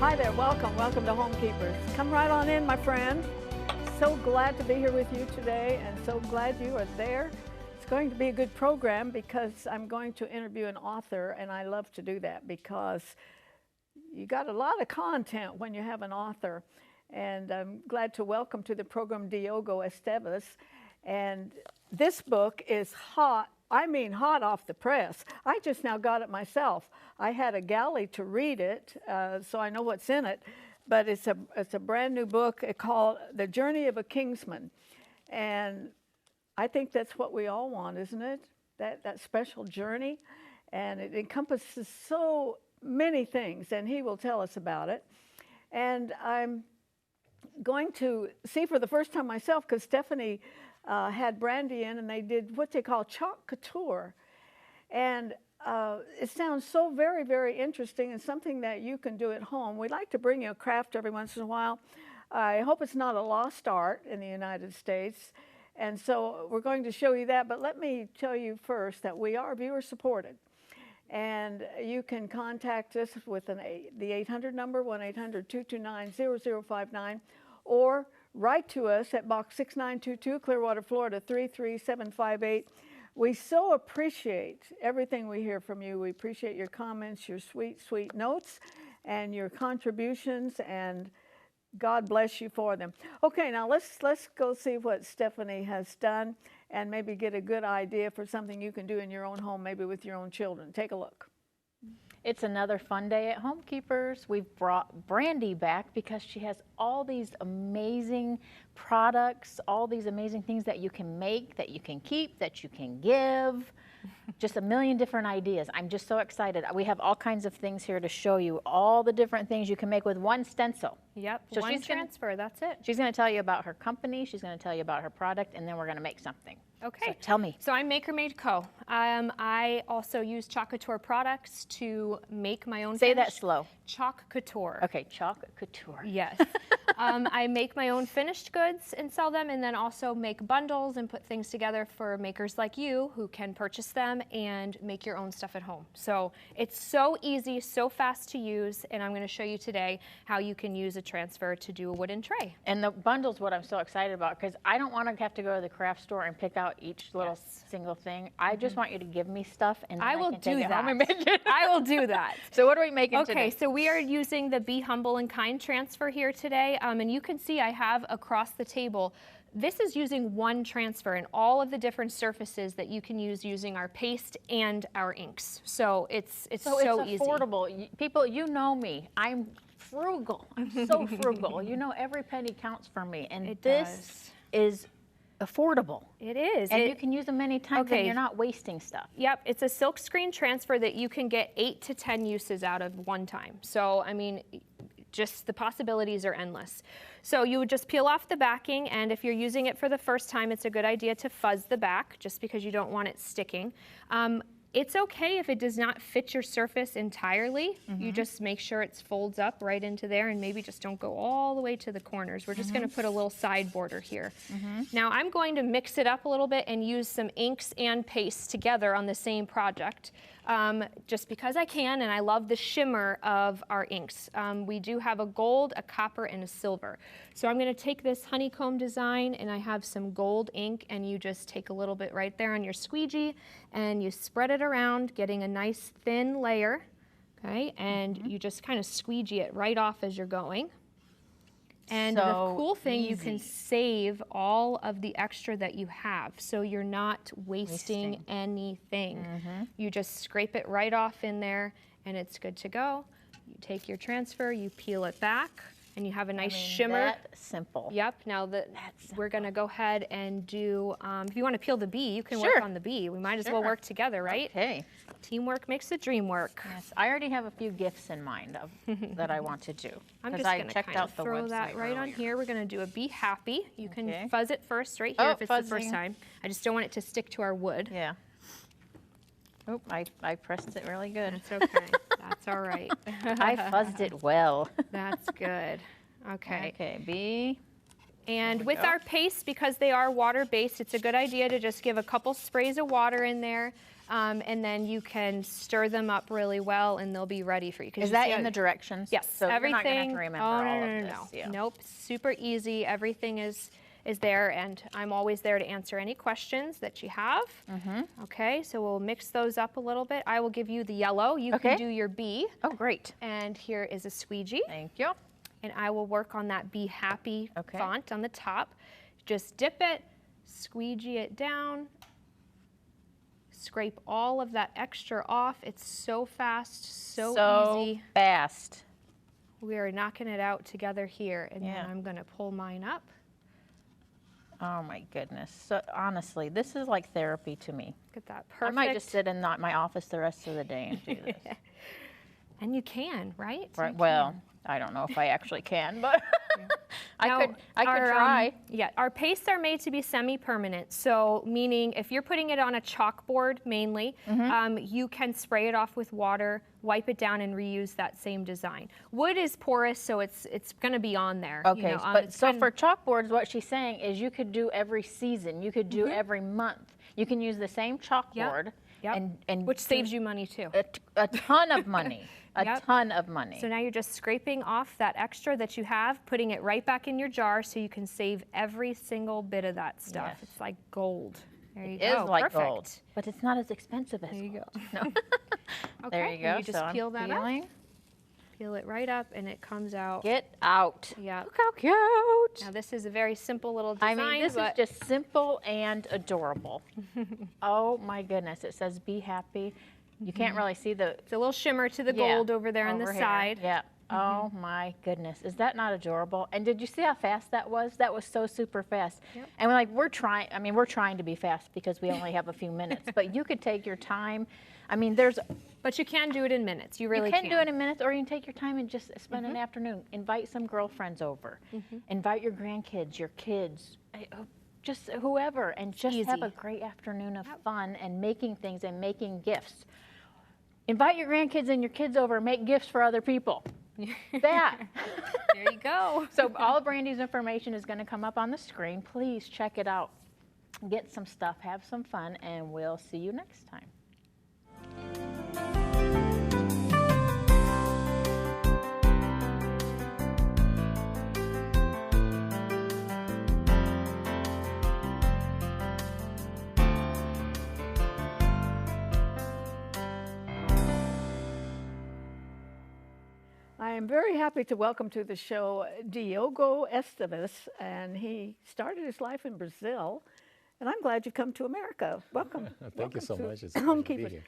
Hi there, welcome to Homekeepers. Come right on in, my friend. So glad to be here with you today and so glad you are there. It's going to be a good program because I'm going to interview an author, and I love to do that because you got a lot of content when you have an author. And I'm glad to welcome to the program Diogo Esteves. And this book is hot. I mean, hot off the press. I just now got it myself. I had a galley to read it, so I know what's in it. But it's a brand new book called The Journey of a Kingsman. And I think that's what we all want, isn't it? That special journey. And it encompasses so many things, and he will tell us about it. And I'm going to see for the first time myself, because Stephanie had Brandy in, and they did what they call chalk couture. And it sounds so very, very interesting and something that you can do at home. We like to bring you a craft every once in a while. I hope it's not a lost art in the United States. And so we're going to show you that. But let me tell you first that we are viewer supported. And you can contact us with the 800 number, 1-800-229-0059, or write to us at Box 6922, Clearwater, Florida, 33758. We so appreciate everything we hear from you. We appreciate your comments, your sweet, sweet notes, and your contributions, and God bless you for them. Okay, now let's go see what Stephanie has done and maybe get a good idea for something you can do in your own home, maybe with your own children. Take a look. It's another fun day at Homekeepers. We've brought Brandy back because she has all these amazing products, all these amazing things that you can make, that you can keep, that you can give. Just a million different ideas. I'm just so excited. We have all kinds of things here to show you, all the different things you can make with one stencil. Yep, so one transfer, that's it. She's going to tell you about her company, she's going to tell you about her product, and then we're going to make something. Okay. So tell me. So I'm Maker Made Co. I also use Chalk Couture products to make my own. Say that slow. Chalk Couture. Okay, Chalk Couture. Yes. I make my own finished goods and sell them, and then also make bundles and put things together for makers like you who can purchase them and make your own stuff at home. So it's so easy, so fast to use, and I'm going to show you today how you can use a transfer to do a wooden tray. And the bundle's what I'm so excited about, because I don't want to have to go to the craft store and pick out each little single thing. I just want you to give me stuff, and then I will can do take it that. home and make it. I will do that. So what are we making today? Okay, so we are using the Be Humble and Kind transfer here today, and you can see I have across the table. This is using one transfer and all of the different surfaces that you can use using our paste and our inks. So it's so easy. Affordable. People, you know me. I'm frugal. I'm so frugal. You know, every penny counts for me, and this is affordable. It is. And you can use them many times, and you're not wasting stuff. Yep, it's a silk screen transfer that you can get 8 to 10 uses out of one time. So, I mean, just the possibilities are endless. So you would just peel off the backing, and if you're using it for the first time, it's a good idea to fuzz the back, just because you don't want it sticking. It's okay if it does not fit your surface entirely. You just make sure it folds up right into there, and maybe just don't go all the way to the corners. We're just going to put a little side border here. Now I'm going to mix it up a little bit and use some inks and paste together on the same project. Just because I can, and I love the shimmer of our inks. We do have a gold, a copper, and a silver. So I'm going to take this honeycomb design, and I have some gold ink, and you just take a little bit right there on your squeegee, and you spread it around, getting a nice thin layer, okay? And you just kind of squeegee it right off as you're going. And the cool thing, you can save all of the extra that you have, so you're not wasting anything. You just scrape it right off in there, and it's good to go. You take your transfer, you peel it back, and you have a nice shimmer. That's simple. Yep. Now we're going to go ahead and do, if you want to peel the bee, you can work on the bee. We might as well work together, right? Okay. Teamwork makes the dream work. Yes, I already have a few gifts in mind that I want to do. I'm just going to kind of throw that right on here. We're going to do a Be Happy. You can fuzz it first right here if it's the first time. I just don't want it to stick to our wood. Yeah. Oh, I pressed it really good. That's okay. That's all right. I fuzzed it well. That's good. Okay. Okay, B. And with our paste, because they are water-based, it's a good idea to just give a couple sprays of water in there. and then you can stir them up really well, and they'll be ready for you. Is that in the directions? Yes, So everything. You're not going to have to remember oh, no, all no, of no, this. no. Yeah. Nope, super easy. Everything is there, and I'm always there to answer any questions that you have. Okay, so we'll mix those up a little bit. I will give you the yellow. You can do your B. Oh, great. And here is a squeegee. Thank you. And I will work on that Be Happy Okay. font on the top. Just dip it, squeegee it down, scrape all of that extra off. It's so fast, so easy. Fast. We are knocking it out together here, and Yeah. then I'm gonna pull mine up. Oh my goodness. So honestly, this is like therapy to me. Look at that, I perfect. might just sit in my office the rest of the day and do this. And you can, right? Right. You Well, can. I don't know if I actually can, but I Now, could our, try. Yeah, our pastes are made to be semi-permanent. So meaning if you're putting it on a chalkboard mainly, you can spray it off with water, wipe it down, and reuse that same design. Wood is porous, so it's going to be on there. Okay, you know, but it's so kind for chalkboards, what she's saying is you could do every season. You could do every month. You can use the same chalkboard Yep. and which saves you money too. a ton of money. A Yep. ton of money. So now you're just scraping off that extra that you have, putting it right back in your jar so you can save every single bit of that stuff. Yes. It's like gold. There you It go. is like Perfect. gold, but it's not as expensive as There you gold. go. No. Okay, There you and go. you just So I'm peel that up. peeling. Peel it right up, and it comes out. Get out. Yeah. Look how cute. Now this is a very simple little I design. mean, this is but just simple and adorable. Oh my goodness. It says be happy. You can't really see the it's a little shimmer to the yeah, gold over there on the over here. side. Yeah. Oh my goodness. Is that not adorable? And did you see how fast that was? That was so super fast. Yep. And we're trying, we're trying to be fast because we only have a few minutes, but you could take your time. I mean, But you can do it in minutes. You really you can do it in minutes, or you can take your time and just spend an afternoon. Invite some girlfriends over. Invite your grandkids, your kids, just whoever, and just have Easy. a great afternoon of fun and making things and making gifts. Invite your grandkids and your kids over and make gifts for other people. That. There you go. So all of Brandy's information is going to come up on the screen. Please check it out. Get some stuff, have some fun, and we'll see you next time. I am very happy to welcome to the show Diogo Esteves, and he started his life in Brazil, and I'm glad you've come to America. Welcome. Thank you so Welcome much. to It's a pleasure to be Homekeepers. here.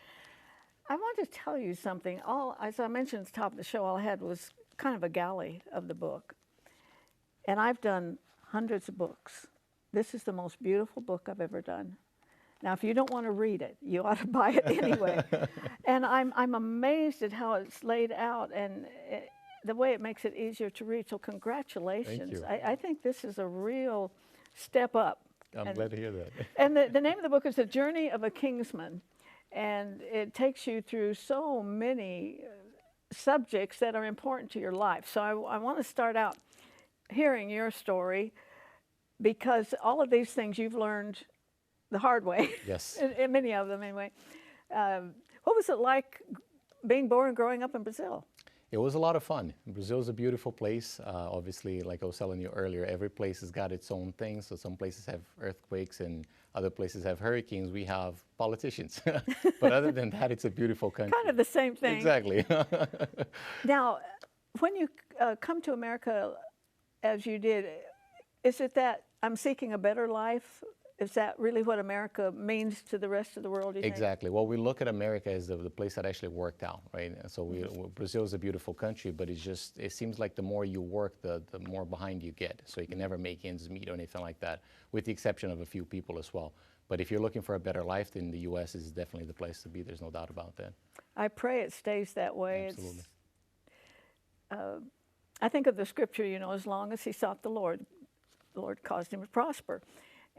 I want to tell you something. As I mentioned at the top of the show, all I had was kind of a galley of the book, and I've done hundreds of books. This is the most beautiful book I've ever done. Now, if you don't want to read it, you ought to buy it anyway. And I'm amazed at how it's laid out and the way it makes it easier to read. So congratulations. you. I think this is a real step up. I'm glad to hear that. And the name of the book is The Journey of a Kingsman. And it takes you through so many subjects that are important to your life. So I want to start out hearing your story, because all of these things you've learned the hard way. Yes. in many of them anyway. What was it like being born and growing up in Brazil? It was a lot of fun. Brazil is a beautiful place. Obviously, like I was telling you earlier, every place has got its own thing. So some places have earthquakes and other places have hurricanes. We have politicians. But other than that, it's a beautiful country. Kind of the same thing. Exactly. Now, when you come to America as you did, is it that I'm seeking a better life? Is that really what America means to the rest of the world, you think? Exactly. Well, we look at America as the place that actually worked out, right? And so Brazil is a beautiful country, but it seems like the more you work, the more behind you get. So you can never make ends meet or anything like that, with the exception of a few people as well. But if you're looking for a better life, then the U.S. is definitely the place to be. There's no doubt about that. I pray it stays that way. Absolutely. I think of the scripture, as long as he sought the Lord caused him to prosper.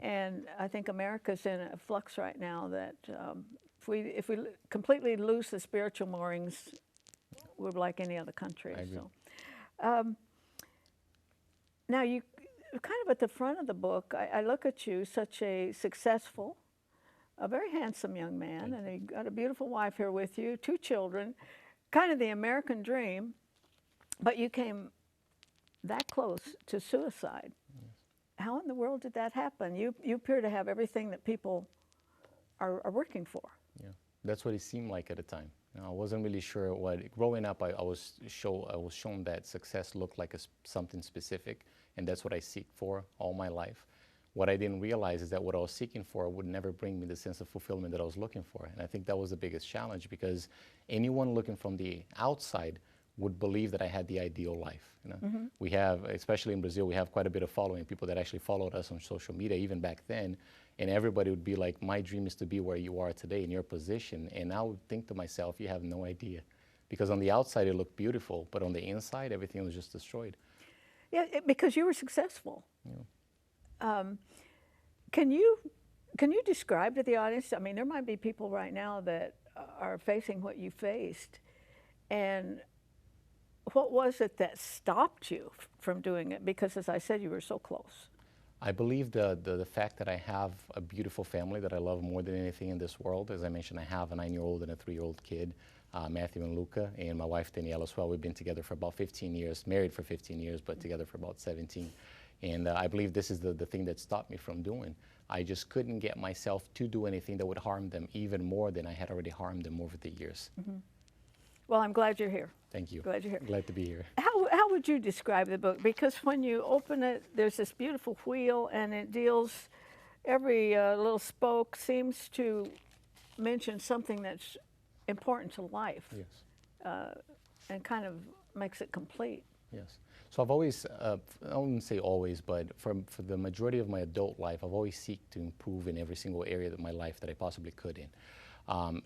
And I think America's in a flux right now that if we completely lose the spiritual moorings, we're like any other country. I agree. So, now you kind of at the front of the book, I look at you, such a successful a very handsome young man, and you got a beautiful wife here with you, 2 children, kind of the American dream, but you came that close to suicide. How in the world did that happen? You appear to have everything that people are working for. Yeah, that's what it seemed like at the time. You know, I wasn't really sure what. Growing up, I was shown that success looked like something specific, and that's what I seek for all my life. What I didn't realize is that what I was seeking for would never bring me the sense of fulfillment that I was looking for, and I think that was the biggest challenge, because anyone looking from the outside would believe that I had the ideal life. You know? We have, especially in Brazil, we have quite a bit of following, people that actually followed us on social media, even back then, and everybody would be like, my dream is to be where you are today in your position. And I would think to myself, you have no idea. Because on the outside it looked beautiful, but on the inside everything was just destroyed. Yeah, because you were successful. Yeah. Can you describe to the audience, I mean, there might be people right now that are facing what you faced, and what was it that stopped you from doing it? Because as I said, you were so close. I believe the fact that I have a beautiful family that I love more than anything in this world. As I mentioned, I have a 9-year-old and a 3-year-old kid, Matthew and Luca, and my wife Danielle as well. We've been together for about 15 years, married for 15 years, but together for about 17. And I believe this is the thing that stopped me from doing. I just couldn't get myself to do anything that would harm them even more than I had already harmed them over the years. Well, I'm glad you're here. Thank you. Glad you're here. Glad to be here. How would you describe the book? Because when you open it, there's this beautiful wheel, and it deals, every little spoke seems to mention something that's important to life. Yes. And kind of makes it complete. Yes. So I've always, I wouldn't say always, but for the majority of my adult life, I've always seeked to improve in every single area of my life that I possibly could in.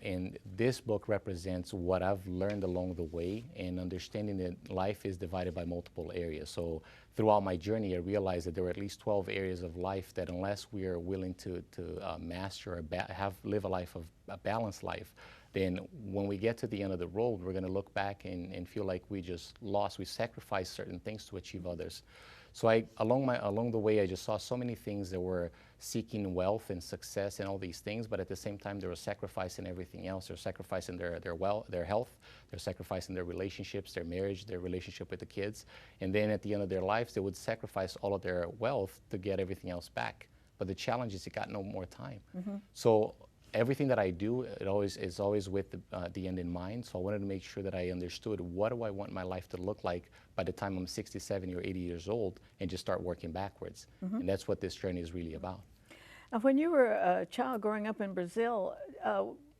And this book represents what I've learned along the way, and understanding that life is divided by multiple areas. So throughout my journey, I realized that there were at least 12 areas of life that, unless we are willing to master or live a balanced life, then when we get to the end of the road, we're going to look back and feel like we just lost. We sacrificed certain things to achieve others. So along the way, I just saw so many things that were seeking wealth and success and all these things, but at the same time, they were sacrificing everything else. They're sacrificing their health, they're sacrificing their relationships, their marriage, their relationship with the kids. And then at the end of their lives, they would sacrifice all of their wealth to get everything else back. But the challenge is you got no more time. So everything that I do, is always with the end in mind. So I wanted to make sure that I understood, what do I want my life to look like by the time I'm 60, 70, or 80 years old, and just start working backwards. And that's what this journey is really about. Now, when you were a child growing up in Brazil,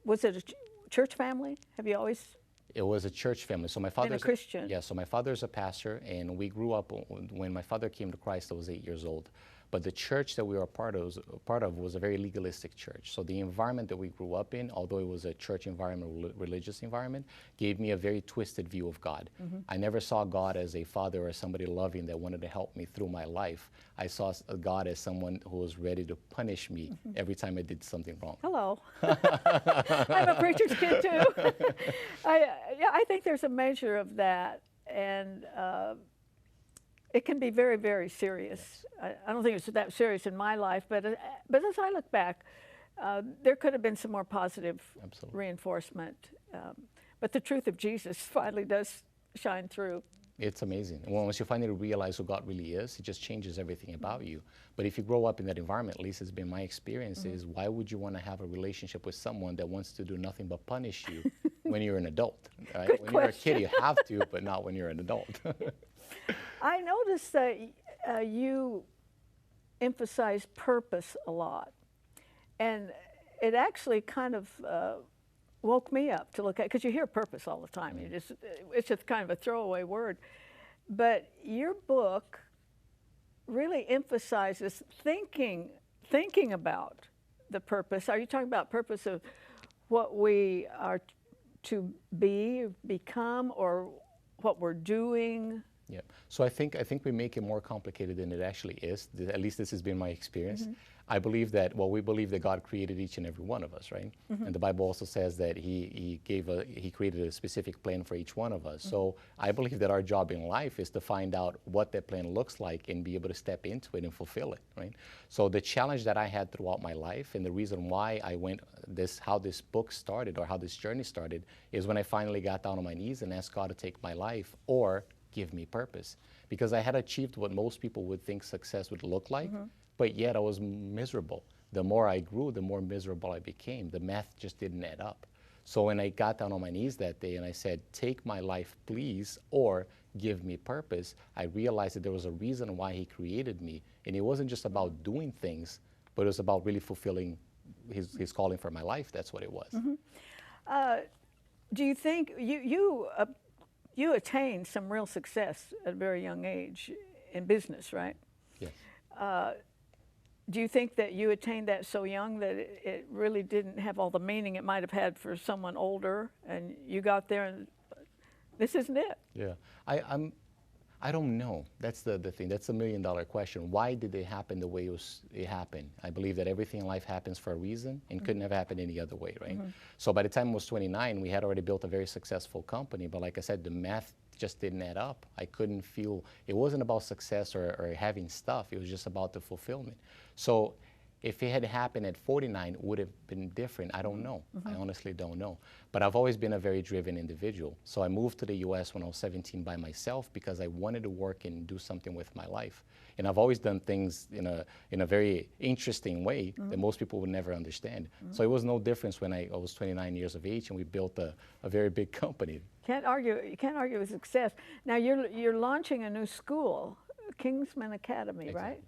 was it a church family? Have you always? It was a church family. So my father's a Christian. Yeah, so my father's a pastor, and we grew up, when my father came to Christ, I was 8 years old. But the church that we were part of was a very legalistic church. So the environment that we grew up in, although it was a church environment, religious environment, gave me a very twisted view of God. I never saw God as a father or somebody loving that wanted to help me through my life. I saw God as someone who was ready to punish me every time I did something wrong. Hello. I'm a preacher's kid too. I think there's a measure of that, and it can be very, very serious. I don't think it's that serious in my life, but as I look back, there could have been some more positive reinforcement. But the truth of Jesus finally does shine through. It's amazing. And once you finally realize who God really is, it just changes everything about you. But if you grow up in that environment, at least it's been my experience, is why would you want to have a relationship with someone that wants to do nothing but punish you when you're an adult? Right? Good when question. you're a kid, you have to, but not when you're an adult. I noticed that you emphasize purpose a lot, and it actually kind of woke me up to look at, because you hear purpose all the time. It's just kind of a throwaway word, but your book really emphasizes thinking about the purpose. Are you talking about purpose of what we are to become, or what we're doing Yeah. So I think we make it more complicated than it actually is. At least this has been my experience. I believe that, well, we believe that God created each and every one of us, right? And the Bible also says that He created a specific plan for each one of us. So I believe that our job in life is to find out what that plan looks like and be able to step into it and fulfill it, right? So the challenge that I had throughout my life, and the reason why I went how this book started, or how this journey started, is when I finally got down on my knees and asked God to take my life or give me purpose. Because I had achieved what most people would think success would look like, but yet I was miserable. The more I grew, the more miserable I became. The math just didn't add up. So when I got down on my knees that day and I said, take my life, please, or give me purpose, I realized that there was a reason why He created me. And it wasn't just about doing things, but it was about really fulfilling His calling for my life. That's what it was. Do you think you attained some real success at a very young age in business, right? Yes. Do you think that you attained that so young that it really didn't have all the meaning it might have had for someone older, and you got there and this isn't it? Yeah. I don't know. That's the thing. That's the million-dollar question. Why did it happen the way it happened? I believe that everything in life happens for a reason and couldn't have happened any other way, right? So by the time I was 29, we had already built a very successful company. But like I said, the math just didn't add up. I couldn't feel, it wasn't about success or having stuff. It was just about the fulfillment. So if it had happened at 49, would it have been different? I don't know. I honestly don't know. But I've always been a very driven individual. So I moved to the U.S. when I was 17 by myself because I wanted to work and do something with my life. And I've always done things in a very interesting way that most people would never understand. So it was no difference when I was 29 years of age and we built a very big company. You can't argue with success. Now you're launching a new school, Kingsman Academy, right?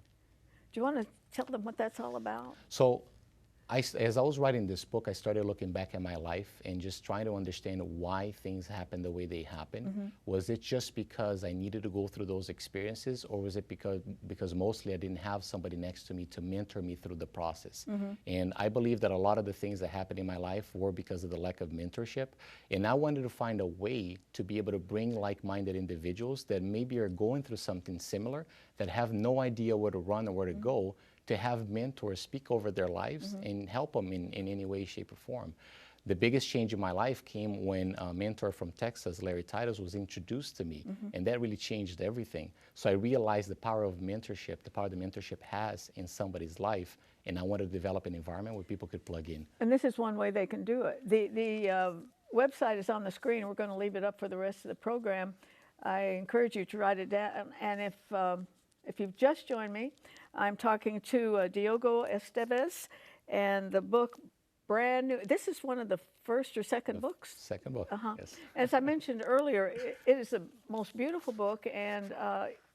Do you want to tell them what that's all about? So as I was writing this book, I started looking back at my life and just trying to understand why things happened the way they happened. Was it just because I needed to go through those experiences, or was it because mostly I didn't have somebody next to me to mentor me through the process? And I believe that a lot of the things that happened in my life were because of the lack of mentorship. And I wanted to find a way to be able to bring like-minded individuals that maybe are going through something similar, that have no idea where to run or where to go, to have mentors speak over their lives and help them in any way, shape, or form. The biggest change in my life came when a mentor from Texas, Larry Titus, was introduced to me, and that really changed everything. So I realized the power of mentorship, the power that mentorship has in somebody's life, and I wanted to develop an environment where people could plug in. And this is one way they can do it. The website is on the screen. We're going to leave it up for the rest of the program. I encourage you to write it down, and if you've just joined me, I'm talking to Diogo Esteves, and the book, brand new. This is one of the first or second books? Second book, yes. As I mentioned earlier, it is the most beautiful book and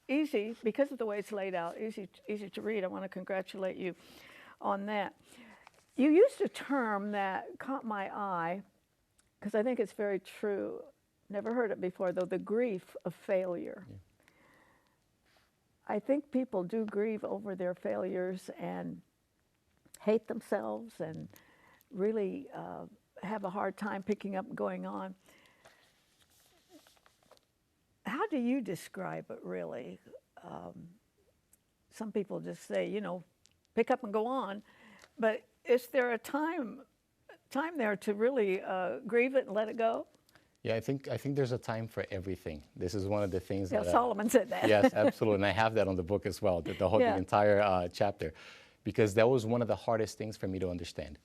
easy, because of the way it's laid out, easy to read. I want to congratulate you on that. You used a term that caught my eye, because I think it's very true. Never heard it before, though, the grief of failure. Yeah. I think people do grieve over their failures and hate themselves and really have a hard time picking up and going on. How do you describe it, really? Some people just say, you know, pick up and go on, but is there a time there to really grieve it and let it go? Yeah, I think there's a time for everything. This is one of the things that Solomon said that. Yes, absolutely, and I have that on the book as well, the entire chapter, because that was one of the hardest things for me to understand.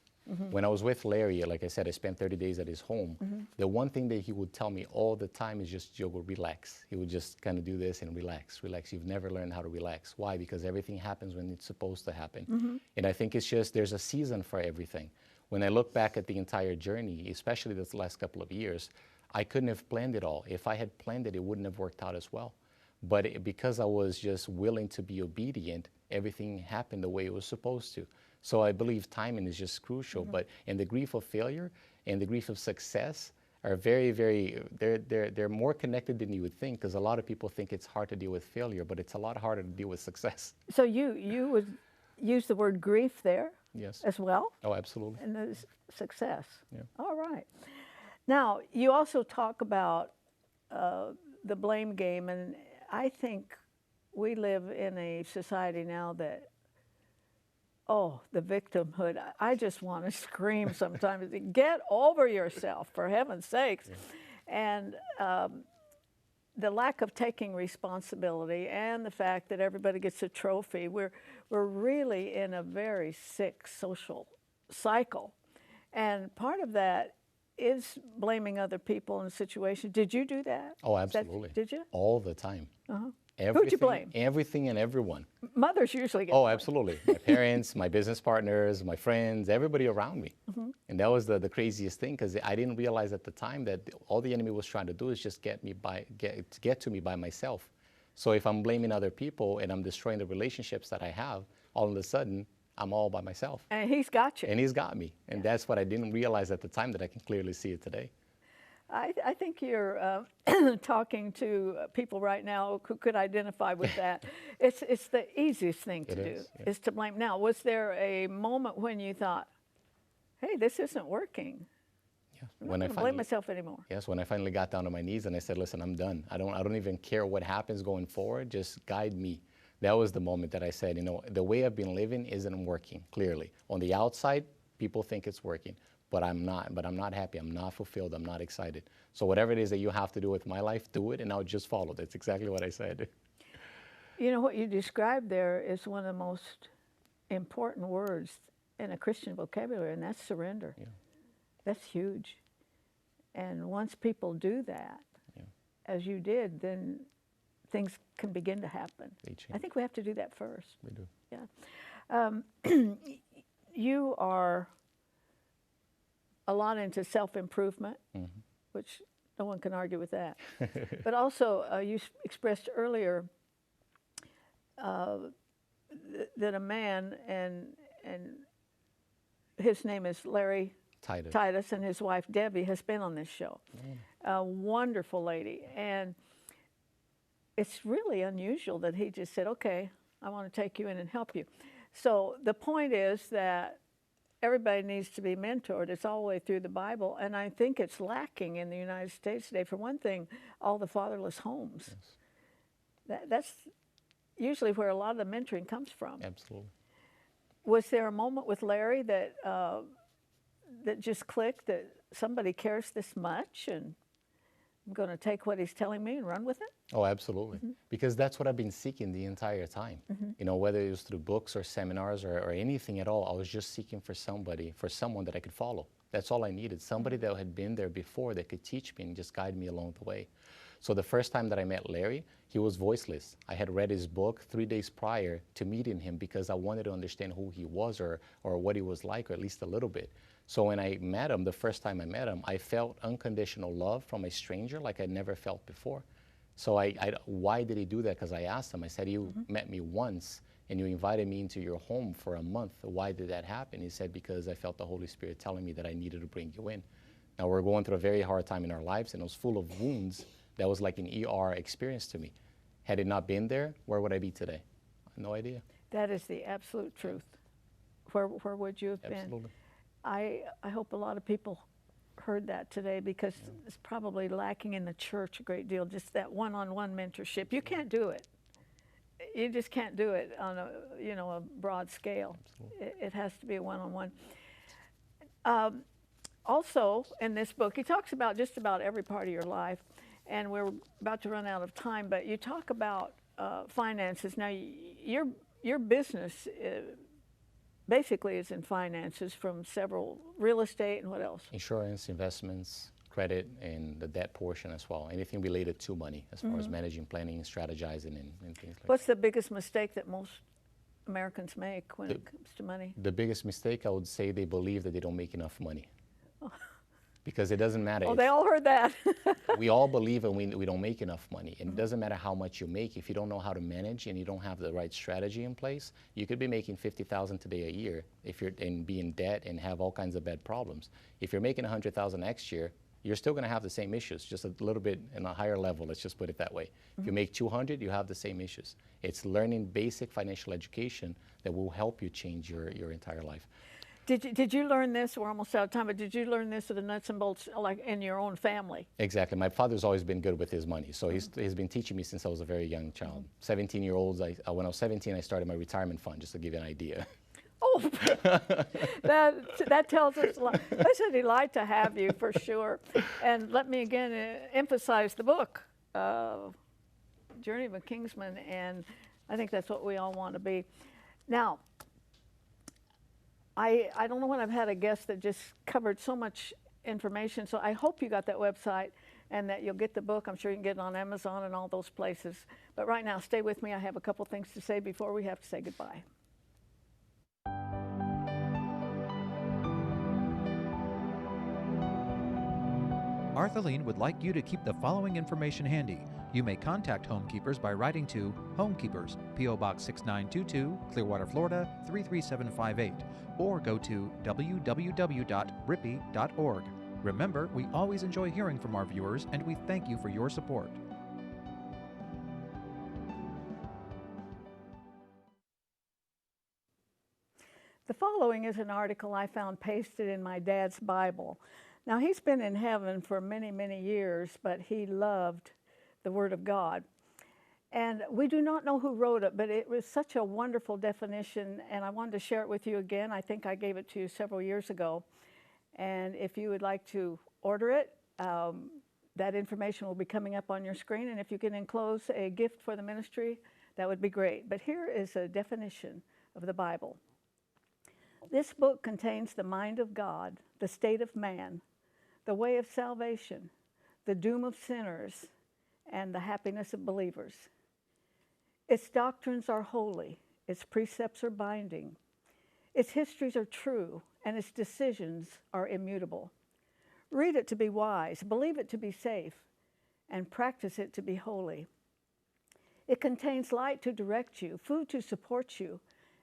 When I was with Larry, like I said, I spent 30 days at his home. The one thing that he would tell me all the time is just, Diogo, relax. He would just kind of do this and relax. You've never learned how to relax. Why? Because everything happens when it's supposed to happen. And I think it's just, there's a season for everything. When I look back at the entire journey, especially this last couple of years, I couldn't have planned it all. If I had planned it, it wouldn't have worked out as well. But because I was just willing to be obedient, everything happened the way it was supposed to. So I believe timing is just crucial. But in the grief of failure and the grief of success are very, very, they're more connected than you would think, because a lot of people think it's hard to deal with failure, but it's a lot harder to deal with success. So you would use the word grief there? Yes. As well? Oh, absolutely. And the success. Yeah. All right. Now, you also talk about the blame game, and I think we live in a society now that, oh, the victimhood. I just want to scream sometimes. Get over yourself, for heaven's sakes. And the lack of taking responsibility and the fact that everybody gets a trophy, we're really in a very sick social cycle. And part of that is blaming other people in a situation. Did you do that? Oh, absolutely. Did you? All the time. Who'd you blame? Everything and everyone. Mothers usually get Oh, blamed. absolutely. My parents, my business partners, my friends, everybody around me. And that was the craziest thing, because I didn't realize at the time that all the enemy was trying to do is just get to me by myself. So if I'm blaming other people and I'm destroying the relationships that I have, all of a sudden, I'm all by myself. And he's got you. And he's got me. And that's what I didn't realize at the time that I can clearly see it today. I think you're talking to people right now who could identify with that. It's the easiest thing to do, is to blame. Now, was there a moment when you thought, hey, this isn't working? Yeah. I'm not going to blame myself anymore. Yes, when I finally got down on my knees and I said, listen, I'm done. I don't even care what happens going forward. Just guide me. That was the moment that I said, you know, the way I've been living isn't working, clearly. On the outside, people think it's working. But I'm not happy, I'm not fulfilled, I'm not excited. So whatever it is that you have to do with my life, do it, and I'll just follow. That's exactly what I said. You know, what you described there is one of the most important words in a Christian vocabulary, and that's surrender. Yeah. That's huge. And once people do that, as you did, then things can begin to happen. They change. I think we have to do that first. We do. Yeah. You are a lot into self-improvement, which no one can argue with that. But also, you expressed earlier that a man, and his name is Larry Titus, and his wife Debbie has been on this show. A wonderful lady. And it's really unusual that he just said, okay, I want to take you in and help you. So the point is that everybody needs to be mentored. It's all the way through the Bible, and I think it's lacking in the United States today. For one thing, all the fatherless homes. Yes. That's usually where a lot of the mentoring comes from. Absolutely. Was there a moment with Larry that that just clicked, that somebody cares this much, and I'm going to take what he's telling me and run with it? Oh, absolutely. Because that's what I've been seeking the entire time. You know, whether it was through books or seminars or anything at all, I was just seeking for someone that I could follow. That's all I needed. Somebody that had been there before that could teach me and just guide me along the way. So the first time that I met Larry, he was voiceless. I had read his book 3 days prior to meeting him because I wanted to understand who he was or what he was like, or at least a little bit. So when I met him, the first time I met him, I felt unconditional love from a stranger like I'd never felt before. So why did he do that? Because I asked him, I said, you met me once and you invited me into your home for a month. Why did that happen? He said, because I felt the Holy Spirit telling me that I needed to bring you in. Now we're going through a very hard time in our lives, and it was full of wounds. That was like an ER experience to me. Had it not been there, where would I be today? No idea. That is the absolute truth. Where would you have been? Absolutely. I hope a lot of people heard that today, because it's probably lacking in the church a great deal, just that one-on-one mentorship. You can't do it. You just can't do it on a broad scale. It has to be a one-on-one. Also, in this book, he talks about just about every part of your life, and we're about to run out of time, but you talk about finances. Now, your business basically is in finances, from several real estate and what else? Insurance, investments, credit, and the debt portion as well. Anything related to money, as far as managing, planning, strategizing, and things like that. What's the biggest mistake that most Americans make when it comes to money? The biggest mistake, I would say, they believe that they don't make enough money. Because it doesn't matter. Oh, they all heard that. We all believe that we don't make enough money. And it doesn't matter how much you make. If you don't know how to manage and you don't have the right strategy in place, you could be making $50,000 today a year and be in debt and have all kinds of bad problems. If you're making $100,000 next year, you're still going to have the same issues, just a little bit in a higher level. Let's just put it that way. If you make 200, you have the same issues. It's learning basic financial education that will help you change your entire life. Did you learn this? We're almost out of time, but did you learn this with the nuts and bolts, like in your own family? Exactly. My father's always been good with his money, so he's been teaching me since I was a very young child. 17-year-olds. When I was 17, I started my retirement fund, just to give you an idea. Oh, that tells us a lot. I said he'd like to have you for sure. And let me again emphasize the book, Journey of a Kingsman, and I think that's what we all want to be. Now, I don't know when I've had a guest that just covered so much information, so I hope you got that website and that you'll get the book. I'm sure you can get it on Amazon and all those places. But right now, stay with me. I have a couple things to say before we have to say goodbye. Artheline would like you to keep the following information handy. You may contact Homekeepers by writing to Homekeepers, P.O. Box 6922, Clearwater, Florida 33758, or go to www.rippy.org. Remember, we always enjoy hearing from our viewers, and we thank you for your support. The following is an article I found pasted in my dad's Bible. Now, he's been in heaven for many, many years, but he loved the Word of God. And we do not know who wrote it, but it was such a wonderful definition, and I wanted to share it with you again. I think I gave it to you several years ago. And if you would like to order it, that information will be coming up on your screen. And if you can enclose a gift for the ministry, that would be great. But here is a definition of the Bible. This book contains the mind of God, the state of man, the way of salvation, the doom of sinners, and the happiness of believers. Its doctrines are holy, its precepts are binding, its histories are true, and its decisions are immutable. Read it to be wise, believe it to be safe, and practice it to be holy. It contains light to direct you, food to support you,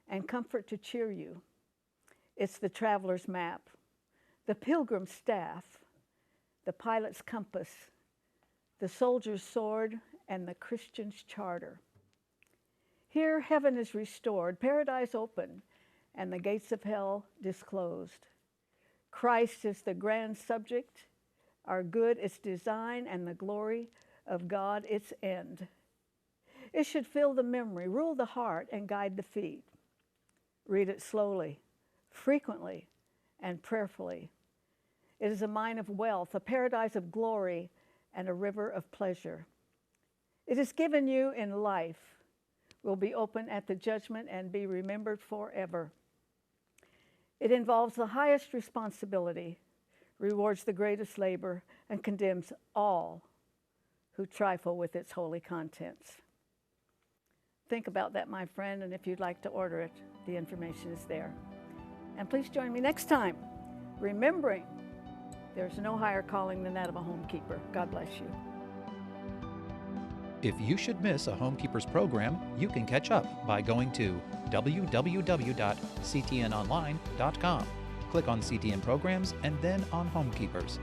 and comfort to cheer you. It's the traveler's map, the pilgrim's staff, the pilot's compass, the soldier's sword, and the Christian's charter. Here heaven is restored, paradise open, and the gates of hell disclosed. Christ is the grand subject, our good its design, and the glory of God its end. It should fill the memory, rule the heart, and guide the feet. Read it slowly, frequently, and prayerfully. It is a mine of wealth, a paradise of glory, and a river of pleasure. It is given you in life, will be open at the judgment, and be remembered forever. It involves the highest responsibility, rewards the greatest labor, and condemns all who trifle with its holy contents. Think about that, my friend, and if you'd like to order it, the information is there. And please join me next time, remembering there's no higher calling than that of a homekeeper. God bless you. If you should miss a Homekeepers program, you can catch up by going to www.ctnonline.com. Click on CTN Programs and then on Homekeepers.